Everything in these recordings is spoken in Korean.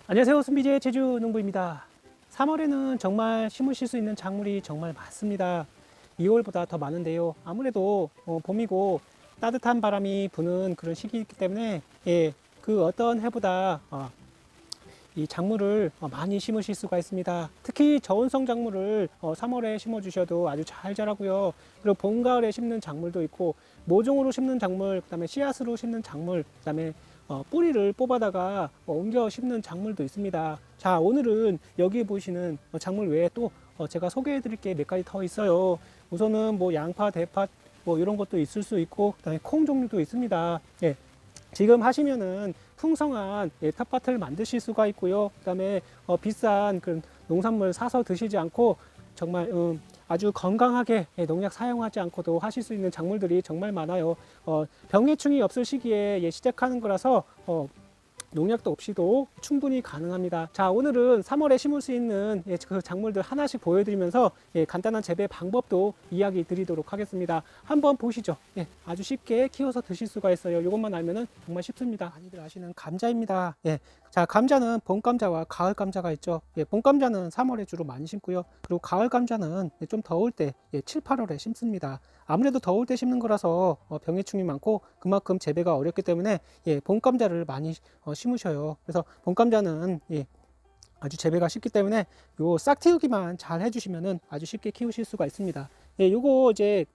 안녕하세요. 순비제 제주농부입니다. 3월에는 정말 심으실 수 있는 작물이 정말 많습니다. 2월보다 더 많은데요. 아무래도 봄이고 따뜻한 바람이 부는 그런 시기이기 때문에 그 어떤 해보다 이 작물을 많이 심으실 수가 있습니다. 특히 저온성 작물을 3월에 심어 주셔도 아주 잘 자라고요. 그리고 봄, 가을에 심는 작물도 있고 모종으로 심는 작물, 그다음에 씨앗으로 심는 작물, 그다음에 뿌리를 뽑아다가 옮겨 심는 작물도 있습니다. 자, 오늘은 여기 보시는 작물 외에 또 제가 소개해 드릴 게 몇 가지 더 있어요. 우선은 뭐 양파, 대파 뭐 이런 것도 있을 수 있고, 그다음에 콩 종류도 있습니다. 예. 지금 하시면은 풍성한 텃밭을 만드실 수가 있고요. 그다음에 비싼 그 농산물 사서 드시지 않고 정말 아주 건강하게 농약 사용하지 않고도 하실 수 있는 작물들이 정말 많아요. 병해충이 없을 시기에 시작하는 거라서 농약도 없이도 충분히 가능합니다. 자, 오늘은 3월에 심을 수 있는 그 작물들 하나씩 보여드리면서 간단한 재배 방법도 이야기 드리도록 하겠습니다. 한번 보시죠. 아주 쉽게 키워서 드실 수가 있어요. 이것만 알면은 정말 쉽습니다. 많이들 아시는 감자입니다. 자, 감자는 봄 감자와 가을 감자가 있죠. 봄 감자는 3월에 주로 많이 심고요. 그리고 가을 감자는 좀 더울 때 7, 8월에 심습니다. 아무래도 더울 때 심는 거라서 병해충이 많고 그만큼 재배가 어렵기 때문에 봄 감자를 많이 심으셔요. 그래서 봄 감자는 아주 재배가 쉽기 때문에 요 싹 틔우기만 잘 해주시면은 아주 쉽게 키우실 수가 있습니다. 요거 이제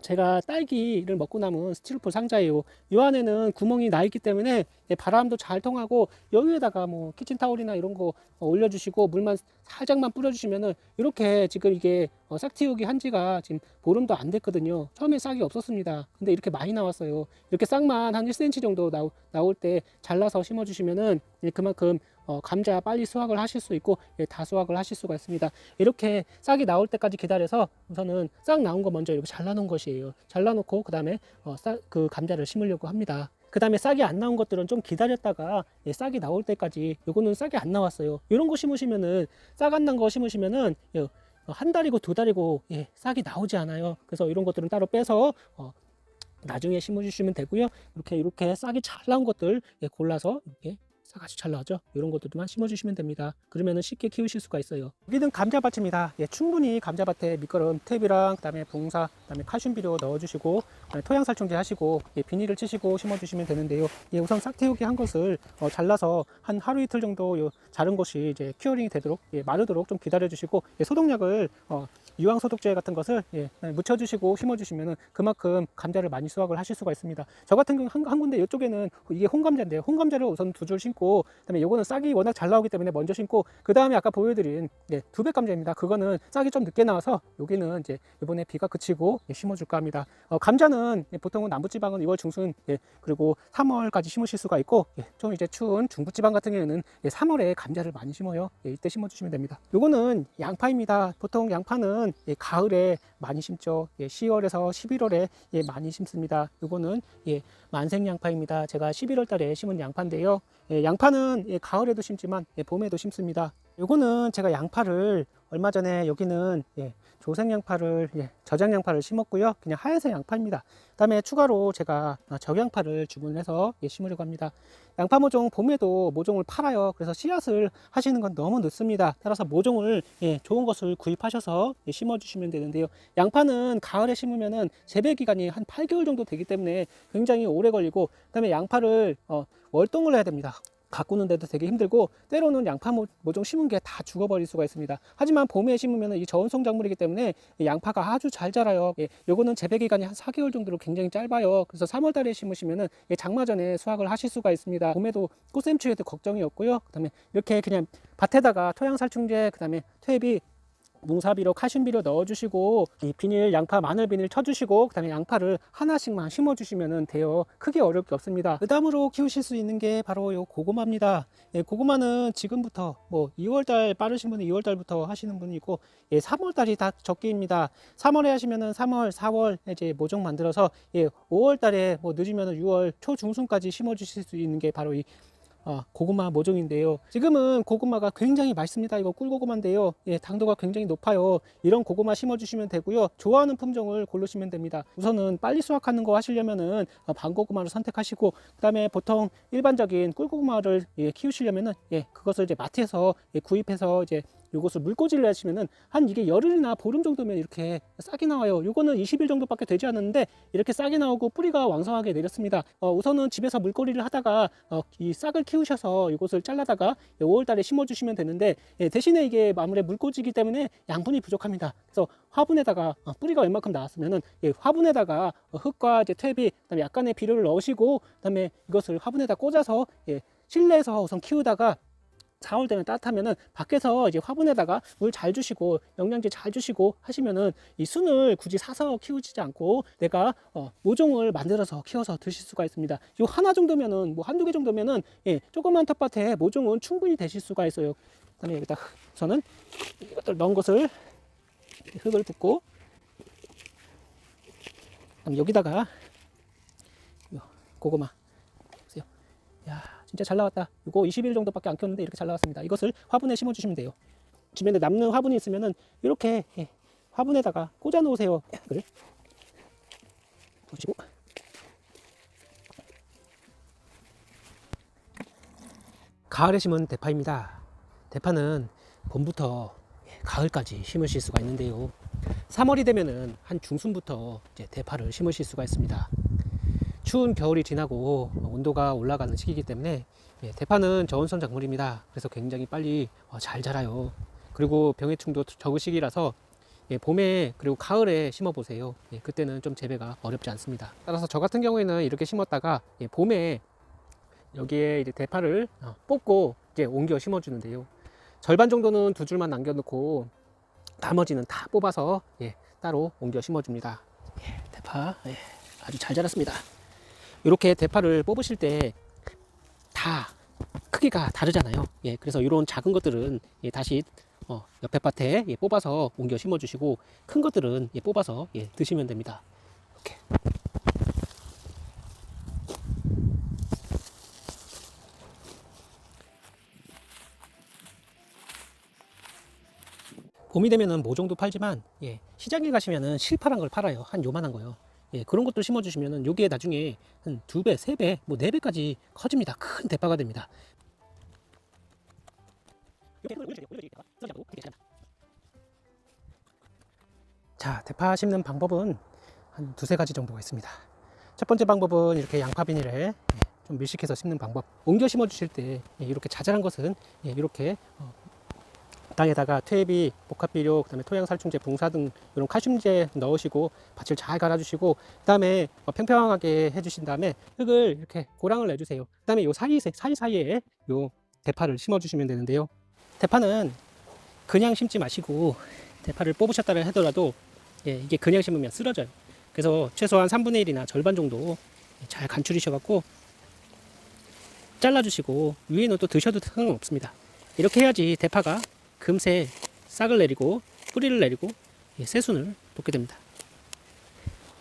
제가 딸기를 먹고 남은 스티로폼 상자예요. 이 안에는 구멍이 나 있기 때문에 바람도 잘 통하고 여기에다가 뭐 키친타올이나 이런 거 올려주시고 물만 살짝만 뿌려주시면은 이렇게 지금 이게 싹틔우기 한 지가 지금 보름도 안 됐거든요. 처음에 싹이 없었습니다. 근데 이렇게 많이 나왔어요. 이렇게 싹만 한 1cm 정도 나올 때 잘라서 심어주시면은 그만큼 감자 빨리 수확을 하실 수 있고 다 수확을 하실 수가 있습니다. 이렇게 싹이 나올 때까지 기다려서 우선은 싹 나온 거 먼저 이렇게 잘라놓은 것이에요. 잘라놓고 그 다음에 그 감자를 심으려고 합니다. 그 다음에 싹이 안 나온 것들은 좀 기다렸다가 싹이 나올 때까지, 요거는 싹이 안 나왔어요. 이런 거 심으시면은 싹 안 난 거 심으시면은 한 달이고 두 달이고 싹이 나오지 않아요. 그래서 이런 것들은 따로 빼서 나중에 심어주시면 되고요. 이렇게 싹이 잘 나온 것들 골라서 이렇게 싹 아주 잘 나오죠. 이런 것들만 심어주시면 됩니다. 그러면 쉽게 키우실 수가 있어요. 여기는 감자밭입니다. 충분히 감자밭에 밑거름 탭이랑 그다음에 봉사, 그다음에 칼슘 비료 넣어주시고 토양살충제 하시고 비닐을 치시고 심어주시면 되는데요. 우선 싹 틔우기 한 것을 잘라서 한 하루 이틀 정도 자른 것이 이제 큐어링이 되도록 마르도록 좀 기다려주시고 소독약을 유황 소독제 같은 것을 묻혀주시고 심어주시면 그만큼 감자를 많이 수확을 하실 수가 있습니다. 저 같은 경우 한 군데 이쪽에는 이게 홍감자인데요. 홍감자를 우선 두 줄 심고, 그다음에 요거는 싹이 워낙 잘 나오기 때문에 먼저 심고, 그 다음에 아까 보여드린 두백 감자입니다. 그거는 싹이 좀 늦게 나와서 여기는 이제 이번에 비가 그치고 심어줄까 합니다. 감자는 보통은 남부지방은 2월 중순 그리고 3월까지 심으실 수가 있고, 좀 이제 추운 중부지방 같은 경우에는 3월에 감자를 많이 심어요. 이때 심어주시면 됩니다. 요거는 양파입니다. 보통 양파는 가을에 많이 심죠. 10월에서 11월에 많이 심습니다. 요거는 만생양파입니다. 제가 11월 달에 심은 양파인데요. 양파는 가을에도 심지만 봄에도 심습니다. 요거는 제가 양파를 얼마 전에 여기는 조생양파를 저장양파를 심었고요. 그냥 하얀색 양파입니다. 그 다음에 추가로 제가 적양파를 주문해서 심으려고 합니다. 양파 모종 봄에도 모종을 팔아요. 그래서 씨앗을 하시는 건 너무 늦습니다. 따라서 모종을 좋은 것을 구입하셔서 심어 주시면 되는데요. 양파는 가을에 심으면은 재배 기간이 한 8개월 정도 되기 때문에 굉장히 오래 걸리고, 그 다음에 양파를 월동을 해야 됩니다. 가꾸는데도 되게 힘들고, 때로는 양파 모종 심은 게 다 죽어버릴 수가 있습니다. 하지만 봄에 심으면 이 저온성 작물이기 때문에 양파가 아주 잘 자라요. 요거는 재배 기간이 한 4개월 정도로 굉장히 짧아요. 그래서 3월 달에 심으시면은 장마 전에 수확을 하실 수가 있습니다. 봄에도 꽃샘추위에도 걱정이 없고요. 그다음에 이렇게 그냥 밭에다가 토양살충제, 그다음에 퇴비, 뭉사비료, 칼슘비료 넣어주시고 이 비닐, 양파, 마늘 비닐 쳐주시고, 그 다음에 양파를 하나씩만 심어주시면 돼요. 크게 어려울 게 없습니다. 그 다음으로 키우실 수 있는 게 바로 요 고구마입니다. 고구마는 지금부터 뭐 2월달 빠르신 분은 2월달부터 하시는 분이 있고 3월달이 다 적기입니다. 3월에 하시면은 3월, 4월 이제 모종 만들어서 5월달에 뭐 늦으면은 6월 초중순까지 심어주실 수 있는 게 바로 이 고구마 모종인데요. 지금은 고구마가 굉장히 맛있습니다. 이거 꿀고구마인데요. 예, 당도가 굉장히 높아요. 이런 고구마 심어주시면 되고요. 좋아하는 품종을 고르시면 됩니다. 우선은 빨리 수확하는 거 하시려면은 반고구마를 선택하시고, 그 다음에 보통 일반적인 꿀고구마를 키우시려면은 그것을 이제 마트에서 구입해서 이제 요것을 물꽂이를 하시면은 한 이게 열흘이나 보름 정도면 이렇게 싹이 나와요. 요거는 20일 정도밖에 되지 않았는데 이렇게 싹이 나오고 뿌리가 왕성하게 내렸습니다. 우선은 집에서 물거리를 하다가 이 싹을 키우셔서 이것을 잘라다가 5월 달에 심어 주시면 되는데, 대신에 이게 아무래도 물꽂이기 때문에 양분이 부족합니다. 그래서 화분에다가 뿌리가 웬만큼 나왔으면은 화분에다가 흙과 이제 퇴비, 그다음에 약간의 비료를 넣으시고, 그다음에 이것을 화분에다 꽂아서 실내에서 우선 키우다가 4월 되면 따뜻하면은 밖에서 이제 화분에다가 물 잘 주시고 영양제 잘 주시고 하시면은 이 순을 굳이 사서 키우지 않고 내가 모종을 만들어서 키워서 드실 수가 있습니다. 요 하나 정도면은 뭐 한두 개 정도면은 조그만 텃밭에 모종은 충분히 되실 수가 있어요. 그다음에 여기다 우선은 이것들 넣은 것을 흙을 붓고, 그다음에 여기다가 고구마 보세요. 야, 진짜 잘 나왔다. 이거 20일 정도밖에 안 키웠는데 이렇게 잘 나왔습니다. 이것을 화분에 심어 주시면 돼요. 주변에 남는 화분이 있으면은 이렇게 화분에다가 꽂아 놓으세요. 그래. 보시고. 가을에 심은 대파입니다. 대파는 봄부터 가을까지 심으실 수가 있는데요. 3월이 되면은 한 중순부터 이제 대파를 심으실 수가 있습니다. 추운 겨울이 지나고 온도가 올라가는 시기이기 때문에 대파는 저온성 작물입니다. 그래서 굉장히 빨리 잘 자라요. 그리고 병해충도 적은 시기라서 봄에 그리고 가을에 심어 보세요. 그때는 좀 재배가 어렵지 않습니다. 따라서 저 같은 경우에는 이렇게 심었다가 봄에 여기에 이제 대파를 뽑고 이제 옮겨 심어 주는데요. 절반 정도는 두 줄만 남겨 놓고 나머지는 다 뽑아서 따로 옮겨 심어 줍니다. 대파 아주 잘 자랐습니다. 이렇게 대파를 뽑으실 때 다 크기가 다르잖아요. 그래서 이런 작은 것들은 다시 옆에 밭에 뽑아서 옮겨 심어 주시고, 큰 것들은 뽑아서 드시면 됩니다. 이렇게. 봄이 되면은 모종도 팔지만 시장에 가시면은 실파란 걸 팔아요. 한 요만한 거요. 그런 것들 심어 주시면은 요게 나중에 한 2배, 3배, 뭐 4배까지 커집니다. 큰 대파가 됩니다. 자, 대파 심는 방법은 한 2-3가지 정도가 있습니다. 첫 번째 방법은 이렇게 양파 비닐에 좀 밀식해서 심는 방법. 옮겨 심어 주실 때 이렇게 자잘한 것은 이렇게 땅에다가 퇴비, 복합비료, 그다음에 토양살충제, 붕사 등 이런 칼슘제 넣으시고 밭을 잘 갈아주시고, 그다음에 평평하게 해주신 다음에 흙을 이렇게 고랑을 내주세요. 그다음에 요 사이사이에 요 대파를 심어주시면 되는데요. 대파는 그냥 심지 마시고 대파를 뽑으셨다 하더라도 이게 그냥 심으면 쓰러져요. 그래서 최소한 3분의 1이나 절반 정도 잘 간추리셔갖고 잘라주시고, 위에는 또 드셔도 상관없습니다. 이렇게 해야지 대파가 금세 싹을 내리고 뿌리를 내리고 새순을 돋게 됩니다.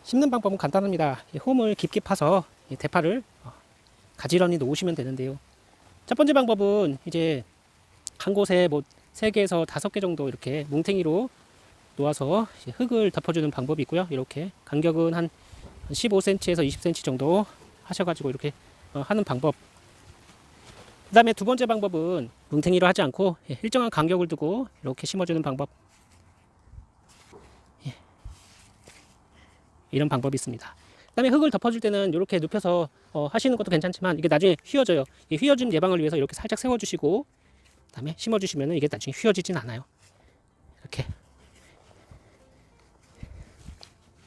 심는 방법은 간단합니다. 홈을 깊게 파서 대파를 가지런히 놓으시면 되는데요. 첫 번째 방법은 이제 한 곳에 뭐 3개에서 5개 정도 이렇게 뭉탱이로 놓아서 흙을 덮어주는 방법이 있고요. 이렇게 간격은 한 15cm에서 20cm 정도 하셔가지고 이렇게 하는 방법. 그 다음에 두 번째 방법은 뭉탱이로 하지 않고 일정한 간격을 두고 이렇게 심어주는 방법. 이런 방법이 있습니다. 그 다음에 흙을 덮어줄 때는 이렇게 눕혀서 하시는 것도 괜찮지만 이게 나중에 휘어져요. 이 휘어짐 예방을 위해서 이렇게 살짝 세워주시고 그 다음에 심어주시면 이게 나중에 휘어지진 않아요. 이렇게.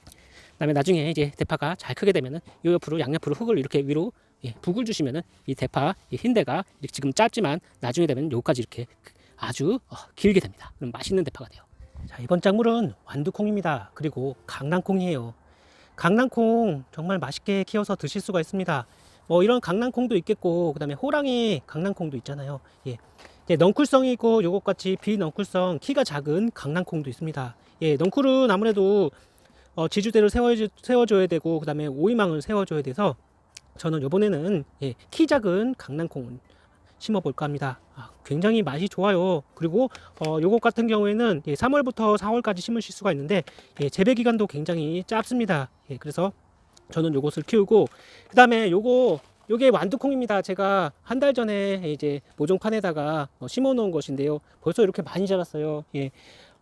그 다음에 나중에 이제 대파가 잘 크게 되면은 요 옆으로 양옆으로 흙을 이렇게 위로 북을 주시면은 이 대파 흰대가 지금 짧지만 나중에 되면 요까지 이렇게 아주 길게 됩니다. 그럼 맛있는 대파가 돼요. 자, 이번 작물은 완두콩입니다. 그리고 강낭콩이에요. 강낭콩 정말 맛있게 키워서 드실 수가 있습니다. 이런 강낭콩도 있겠고, 그 다음에 호랑이 강낭콩도 있잖아요. 넝쿨성이 있고 요것같이 비넝쿨성 키가 작은 강낭콩도 있습니다. 넝쿨은 아무래도 지주대를 세워줘야 되고, 그 다음에 오이망을 세워줘야 돼서 저는 요번에는 키 작은 강낭콩 심어 볼까 합니다. 굉장히 맛이 좋아요. 그리고 요것 같은 경우에는 3월부터 4월까지 심으실 수가 있는데 재배 기간도 굉장히 짧습니다. 그래서 저는 요것을 키우고, 그 다음에 요게 완두콩입니다. 제가 한 달 전에 이제 모종판에다가 심어 놓은 것인데요. 벌써 이렇게 많이 자랐어요.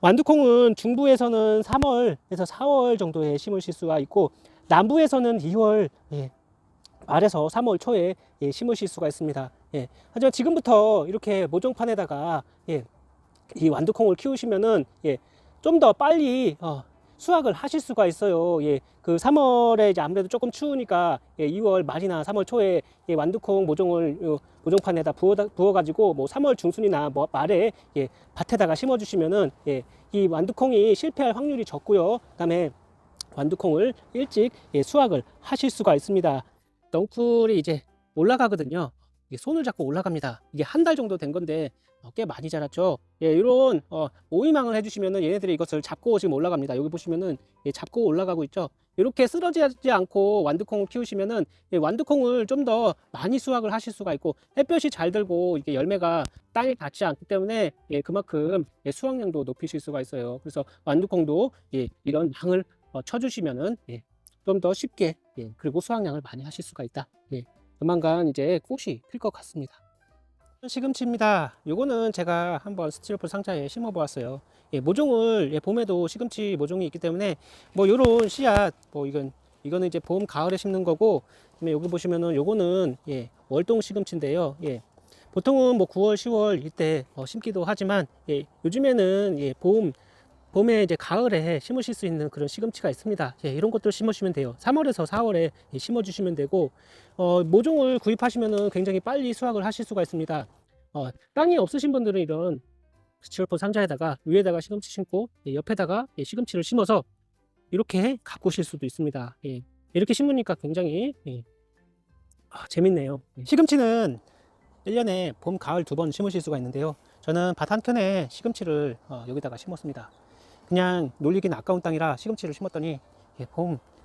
완두콩은 중부에서는 3월에서 4월 정도에 심으실 수가 있고, 남부에서는 2월 말에서 3월 초에 심으실 수가 있습니다. 하지만 지금부터 이렇게 모종판에다가 이 완두콩을 키우시면은 좀 더 빨리 수확을 하실 수가 있어요. 그 3월에 이제 아무래도 조금 추우니까 2월 말이나 3월 초에 완두콩 모종을 모종판에다 부어 가지고 뭐 3월 중순이나 뭐 말에 밭에다가 심어 주시면은 이 완두콩이 실패할 확률이 적고요. 그다음에 완두콩을 일찍 수확을 하실 수가 있습니다. 넝쿨이 이제 올라가거든요. 이게 손을 잡고 올라갑니다. 이게 한 달 정도 된 건데 꽤 많이 자랐죠. 이런 모이망을 해주시면은 얘네들이 이것을 잡고 지금 올라갑니다. 여기 보시면은 잡고 올라가고 있죠. 이렇게 쓰러지지 않고 완두콩을 키우시면은 완두콩을 좀 더 많이 수확을 하실 수가 있고, 햇볕이 잘 들고 이게 열매가 땅에 닿지 않기 때문에 그만큼 수확량도 높이실 수가 있어요. 그래서 완두콩도 이런 망을 쳐주시면은 좀 더 쉽게 그리고 수확량을 많이 하실 수가 있다. 조만간 이제 꽃이 필 것 같습니다. 시금치입니다. 요거는 제가 한번 스티로폼 상자에 심어 보았어요. 모종을 봄에도 시금치 모종이 있기 때문에 뭐 요런 씨앗, 뭐 이거는 이제 봄 가을에 심는 거고, 그다음에 여기 보시면은 요거는 월동 시금치인데요. 보통은 뭐 9월 10월 이때 심기도 하지만 요즘에는 봄에 이제 가을에 심으실 수 있는 그런 시금치가 있습니다. 이런 것들 심으시면 돼요. 3월에서 4월에 심어 주시면 되고, 모종을 구입하시면은 굉장히 빨리 수확을 하실 수가 있습니다. 땅이 없으신 분들은 이런 스티로폼 상자에다가 위에다가 시금치 심고 옆에다가 시금치를 심어서 이렇게 가꾸실 수도 있습니다. 이렇게 심으니까 굉장히 재밌네요. 시금치는 1년에 봄, 가을 2번 심으실 수가 있는데요. 저는 밭 한켠에 시금치를 여기다가 심었습니다. 그냥 놀리긴 아까운 땅이라 시금치를 심었더니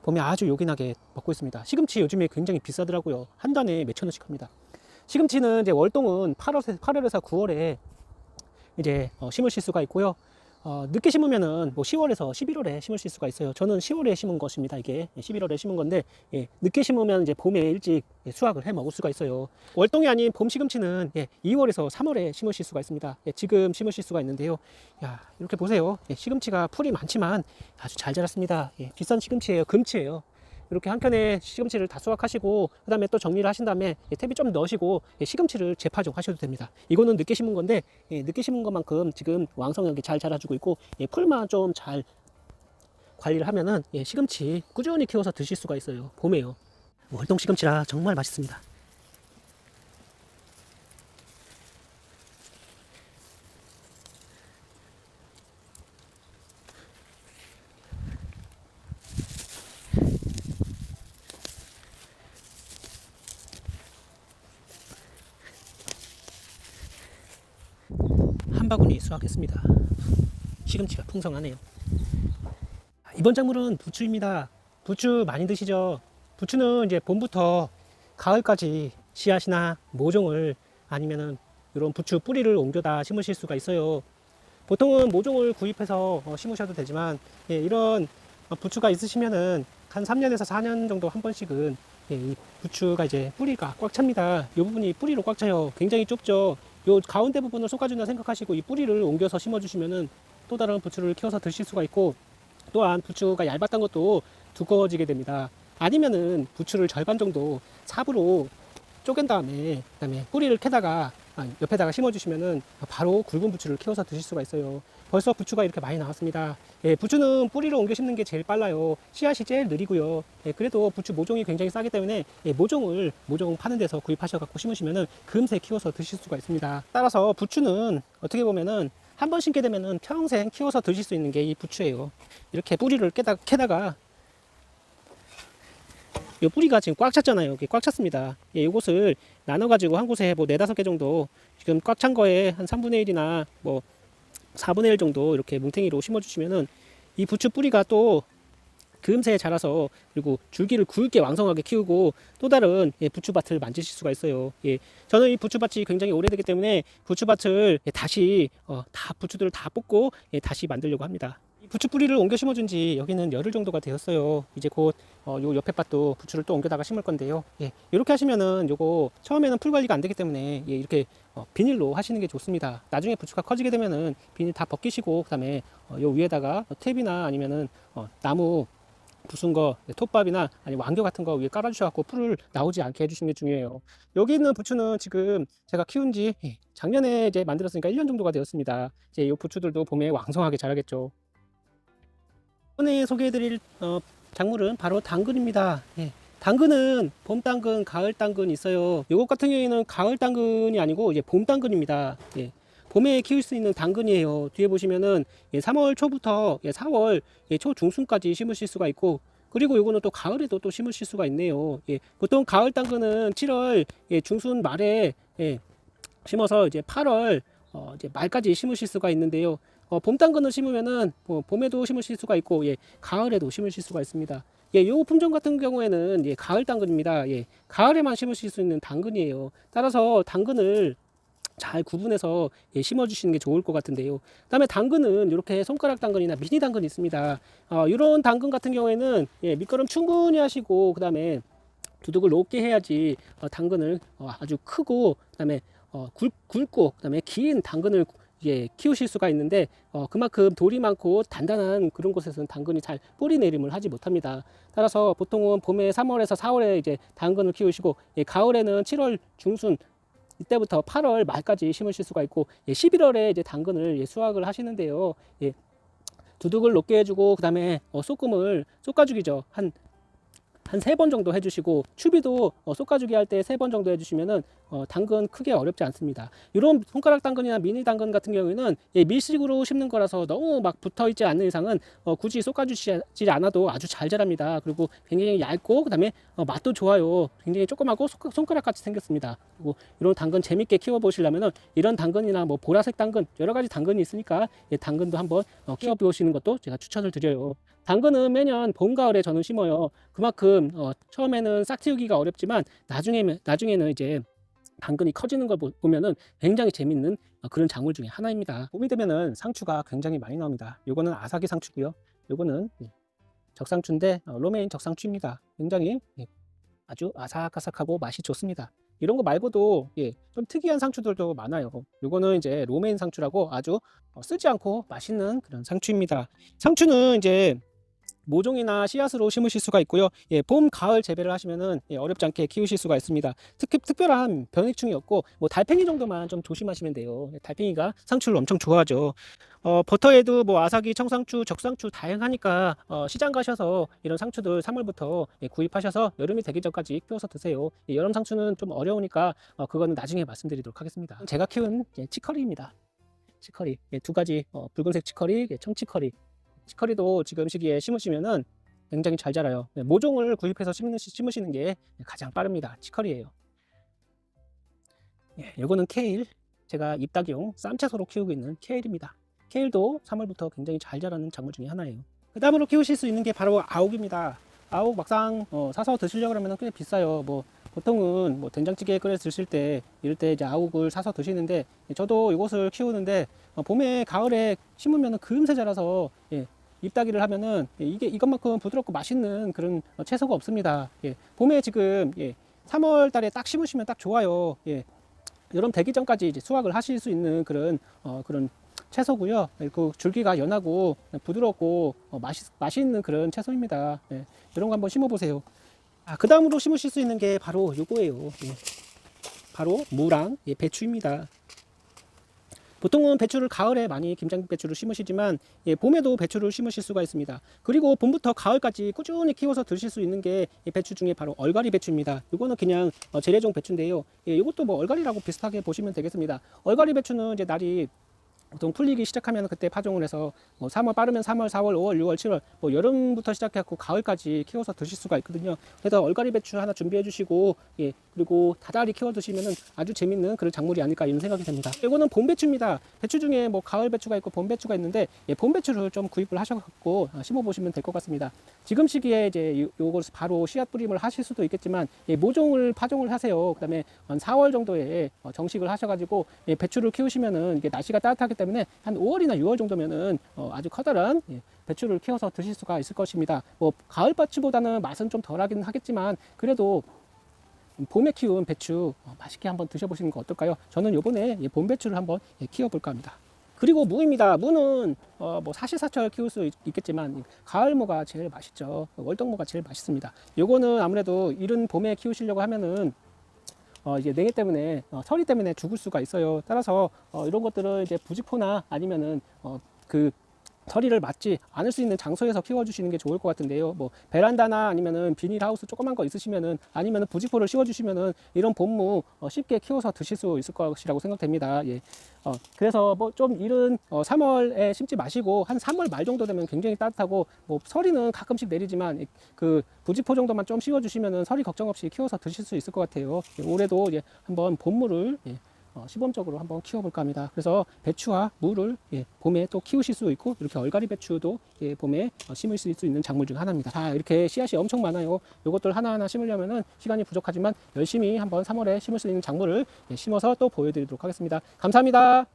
봄에 아주 요긴하게 먹고 있습니다. 시금치 요즘에 굉장히 비싸더라고요. 한 단에 몇천 원씩 합니다. 시금치는 이제 월동은 8월에서 9월에 이제 심으실 수가 있고요. 늦게 심으면은 뭐 10월에서 11월에 심으실 수가 있어요. 저는 10월에 심은 것입니다. 이게 11월에 심은 건데 늦게 심으면 이제 봄에 일찍 수확을 해 먹을 수가 있어요. 월동이 아닌 봄 시금치는 2월에서 3월에 심으실 수가 있습니다. 지금 심으실 수가 있는데요. 이렇게 보세요. 시금치가 풀이 많지만 아주 잘 자랐습니다. 비싼 시금치예요. 금치예요. 이렇게 한 켠에 시금치를 다 수확하시고, 그 다음에 또 정리를 하신 다음에 탭이 좀 넣으시고 시금치를 재파종 하셔도 됩니다. 이거는 늦게 심은 건데 늦게 심은 것만큼 지금 왕성하게 잘 자라주고 있고, 풀만 좀 잘 관리를 하면은 시금치 꾸준히 키워서 드실 수가 있어요. 봄에요. 월동 시금치라 정말 맛있습니다. 한 바구니 수확했습니다. 시금치가 풍성하네요. 이번 작물은 부추입니다. 부추 많이 드시죠? 부추는 이제 봄부터 가을까지 씨앗이나 모종을 아니면은 이런 부추 뿌리를 옮겨다 심으실 수가 있어요. 보통은 모종을 구입해서 심으셔도 되지만 이런 부추가 있으시면은 한 3년에서 4년 정도 한 번씩은 이 부추가 이제 뿌리가 꽉 찹니다. 이 부분이 뿌리로 꽉 차요. 굉장히 좁죠. 요 가운데 부분을 솎아준다 생각하시고 이 뿌리를 옮겨서 심어주시면은 또 다른 부추를 키워서 드실 수가 있고, 또한 부추가 얇았던 것도 두꺼워지게 됩니다. 아니면은 부추를 절반 정도 삽으로 쪼갠 다음에 그다음에 뿌리를 캐다가 옆에다가 심어주시면은 바로 굵은 부추를 키워서 드실 수가 있어요. 벌써 부추가 이렇게 많이 나왔습니다. 부추는 뿌리를 옮겨 심는 게 제일 빨라요. 씨앗이 제일 느리고요. 그래도 부추 모종이 굉장히 싸기 때문에 모종 파는 데서 구입하셔 갖고 심으시면은 금세 키워서 드실 수가 있습니다. 따라서 부추는 어떻게 보면은 한 번 심게 되면은 평생 키워서 드실 수 있는 게 이 부추예요. 이렇게 뿌리를 캐다가 이 뿌리가 지금 꽉 찼잖아요. 이게 꽉 찼습니다. 이것을 나눠가지고 한 곳에 뭐 4-5개 정도 지금 꽉 찬 거에 한 3분의 1이나 뭐 4분의 1 정도 이렇게 뭉탱이로 심어주시면은 이 부추 뿌리가 또 금세 자라서 그리고 줄기를 굵게 왕성하게 키우고 또 다른 부추밭을 만드실 수가 있어요. 저는 이 부추밭이 굉장히 오래되기 때문에 부추밭을 다시 다 부추들을 다 뽑고 다시 만들려고 합니다. 이 부추 뿌리를 옮겨 심어준 지 여기는 열흘 정도가 되었어요. 이제 곧 요 옆에 밭도 부추를 또 옮겨다가 심을 건데요. 이렇게 하시면은 요거 처음에는 풀 관리가 안 되기 때문에 이렇게 비닐로 하시는 게 좋습니다. 나중에 부추가 커지게 되면은 비닐 다 벗기시고 그다음에 요 위에다가 탭이나 아니면은 나무 부순 거, 톱밥이나 아니 왕겨 같은 거 위에 깔아주셔갖고 풀을 나오지 않게 해주시는 게 중요해요. 여기 있는 부추는 지금 제가 키운 지 작년에 이제 만들었으니까 1년 정도가 되었습니다. 이제 이 부추들도 봄에 왕성하게 자라겠죠. 이번에 소개해드릴 작물은 바로 당근입니다. 당근은 봄 당근, 가을 당근 있어요. 이것 같은 경우에는 가을 당근이 아니고 이제 봄 당근입니다. 봄에 키울 수 있는 당근이에요. 뒤에 보시면은 3월 초부터 4월 초 중순까지 심으실 수가 있고, 그리고 요거는 또 가을에도 또 심으실 수가 있네요. 보통 가을 당근은 7월 중순 말에 심어서 이제 8월 이제 말까지 심으실 수가 있는데요. 봄 당근을 심으면은 봄에도 심으실 수가 있고 가을에도 심으실 수가 있습니다. 요 품종 같은 경우에는 가을 당근입니다. 가을에만 심으실 수 있는 당근이에요. 따라서 당근을 잘 구분해서 심어 주시는 게 좋을 것 같은데요. 그다음에 당근은 이렇게 손가락 당근이나 미니 당근이 있습니다. 이런 당근 같은 경우에는 밑거름 충분히 하시고 그다음에 두둑을 높게 해야지 당근을 아주 크고 그다음에 굵고 그다음에 긴 당근을 키우실 수가 있는데 그만큼 돌이 많고 단단한 그런 곳에서는 당근이 잘 뿌리 내림을 하지 못합니다. 따라서 보통은 봄에 3월에서 4월에 이제 당근을 키우시고 가을에는 7월 중순 이때부터 8월 말까지 심으실 수가 있고 11월에 이제 당근을 수확을 하시는데요. 두둑을 높게 해주고 그 다음에 쏘금을 솎아주기죠. 한 3번 정도 해주시고 추비도 솎아주기 할 때 3번 정도 해주시면은 당근 크게 어렵지 않습니다. 이런 손가락 당근이나 미니 당근 같은 경우에는 밀식으로 심는 거라서 너무 막 붙어 있지 않는 이상은 굳이 솎아주지 않아도 아주 잘 자랍니다. 그리고 굉장히 얇고 그 다음에 맛도 좋아요. 굉장히 조그맣고 손가락 같이 생겼습니다. 그리고 이런 당근 재밌게 키워 보시려면은 이런 당근이나 뭐 보라색 당근 여러 가지 당근이 있으니까 당근도 한번 키워 보시는 것도 제가 추천을 드려요. 당근은 매년 봄 가을에 저는 심어요. 그만큼 처음에는 싹 틔우기가 어렵지만 나중에는 이제 당근이 커지는 걸 보면은 굉장히 재밌는 그런 작물 중에 하나입니다. 봄이 되면은 상추가 굉장히 많이 나옵니다. 요거는 아사기 상추고요. 요거는 적상추인데 로메인 적상추입니다. 굉장히 아주 아삭아삭하고 맛이 좋습니다. 이런 거 말고도 좀 특이한 상추들도 많아요. 요거는 이제 로메인 상추라고 아주 쓰지 않고 맛있는 그런 상추입니다. 상추는 이제 모종이나 씨앗으로 심으실 수가 있고요. 봄, 가을 재배를 하시면은 어렵지 않게 키우실 수가 있습니다. 특별한 변이충이 없고 뭐 달팽이 정도만 좀 조심하시면 돼요. 달팽이가 상추를 엄청 좋아하죠. 버터에도 뭐 아사기, 청상추, 적상추 다양하니까 시장 가셔서 이런 상추들 3월부터 구입하셔서 여름이 되기 전까지 키워서 드세요. 여름 상추는 좀 어려우니까 그거는 나중에 말씀드리도록 하겠습니다. 제가 키운 치커리입니다. 치커리 2가지 붉은색 치커리, 청치커리. 치커리도 지금 시기에 심으시면은 굉장히 잘 자라요. 모종을 구입해서 심으시는 게 가장 빠릅니다. 치커리예요. 이거는 케일. 제가 잎따기용 쌈채소로 키우고 있는 케일입니다. 케일도 3월부터 굉장히 잘 자라는 작물 중에 하나예요. 그 다음으로 키우실 수 있는 게 바로 아욱입니다. 아욱 막상 사서 드시려고 하면 꽤 비싸요. 뭐 보통은 뭐 된장찌개 끓여 드실 때 이럴 때 이제 아욱을 사서 드시는데 저도 이것을 키우는데 봄에 가을에 심으면 금세 자라서 잎따기를 하면은 이것만큼 부드럽고 맛있는 그런 채소가 없습니다. 봄에 지금 3월 달에 딱 심으시면 딱 좋아요. 여름 되기 전까지 이제 수확을 하실 수 있는 그런 채소고요. 그 줄기가 연하고 부드럽고 맛있는 그런 채소입니다. 이런 거 한번 심어 보세요. 그 다음으로 심으실 수 있는 게 바로 요거예요. 바로 무랑 배추입니다. 보통은 배추를 가을에 많이 김장 배추를 심으시지만 봄에도 배추를 심으실 수가 있습니다. 그리고 봄부터 가을까지 꾸준히 키워서 드실 수 있는 게 배추 중에 바로 얼갈이 배추입니다. 이거는 그냥 재래종 배추인데요. 이것도 뭐 얼갈이라고 비슷하게 보시면 되겠습니다. 얼갈이 배추는 이제 날이 보통 풀리기 시작하면 그때 파종을 해서 3월 빠르면 3월, 4월, 5월, 6월, 7월 뭐 여름부터 시작해서 가을까지 키워서 드실 수가 있거든요. 그래서 얼갈이 배추 하나 준비해 주시고 그리고 다달이 키워두시면은 아주 재밌는 그런 작물이 아닐까 이런 생각이 듭니다. 이거는 봄 배추입니다. 배추 중에 뭐 가을 배추가 있고 봄 배추가 있는데 봄 배추를 좀 구입을 하셔갖고 심어 보시면 될 것 같습니다. 지금 시기에 이제 요걸 바로 씨앗 뿌림을 하실 수도 있겠지만 모종을 파종을 하세요. 그다음에 한 4월 정도에 정식을 하셔가지고 배추를 키우시면은 이게 날씨가 따뜻하기 때문에 한 5월이나 6월 정도면은 아주 커다란 배추를 키워서 드실 수가 있을 것입니다. 뭐 가을 배추보다는 맛은 좀 덜하긴 하겠지만 그래도 봄에 키운 배추 맛있게 한번 드셔보시는 거 어떨까요? 저는 요번에 봄 배추를 한번 키워볼까 합니다. 그리고 무입니다. 무는 뭐 사시사철 키울 수 있겠지만 가을무가 제일 맛있죠. 월덕무가 제일 맛있습니다. 요거는 아무래도 이른 봄에 키우시려고 하면은 이제 냉해 때문에 서리 때문에 죽을 수가 있어요. 따라서 이런 것들은 이제 부직포나 아니면은 그 서리를 맞지 않을 수 있는 장소에서 키워주시는 게 좋을 것 같은데요. 뭐 베란다나 아니면은 비닐하우스 조그만 거 있으시면은 아니면은 부직포를 씌워주시면은 이런 봄무 쉽게 키워서 드실 수 있을 것이라고 생각됩니다. 예. 그래서 뭐 좀 이른 3월에 심지 마시고 한 3월 말 정도 되면 굉장히 따뜻하고 뭐 서리는 가끔씩 내리지만 그 부직포 정도만 좀 씌워주시면은 서리 걱정 없이 키워서 드실 수 있을 것 같아요. 예, 올해도 이제 한번 봄무를 시범적으로 한번 키워볼까 합니다. 그래서 배추와 무를 봄에 또 키우실 수 있고 이렇게 얼갈이 배추도 봄에 심을 수 있는 작물 중 하나입니다. 자, 이렇게 씨앗이 엄청 많아요. 이것들 하나하나 심으려면은 시간이 부족하지만 열심히 한번 3월에 심을 수 있는 작물을 심어서 또 보여드리도록 하겠습니다. 감사합니다.